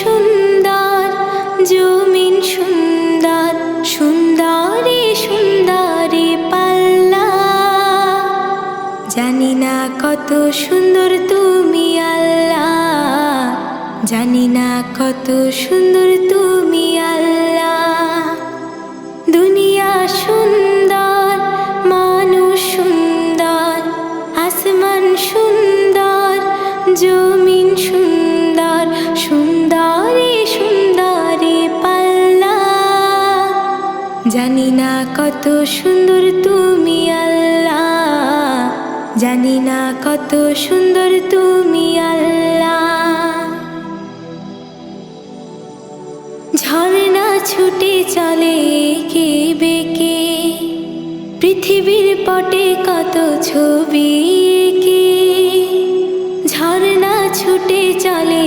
সুন্দর, জমিন সুন্দর, সুন্দরী সুন্দরী পাল্লা। জানি না কত সুন্দর তুমি আল্লাহ, জানি না কত সুন্দর তুমি আল্লাহ। দুনিয়া সুন্দর, মানুষ সুন্দর, আসমান সুন্দর, জমিন সুন্দর, সুন্দরী সুন্দরী পাল্লা। জানি না কত সুন্দর তুমি আল্লাহ, জানি না কত সুন্দর তুমি আল্লাহ। ঝর্ণা ছুটে চলে কে বেঁকে, পৃথিবীর পটে কত ছবি এঁকে। ঝর্ণা ছুটে চলে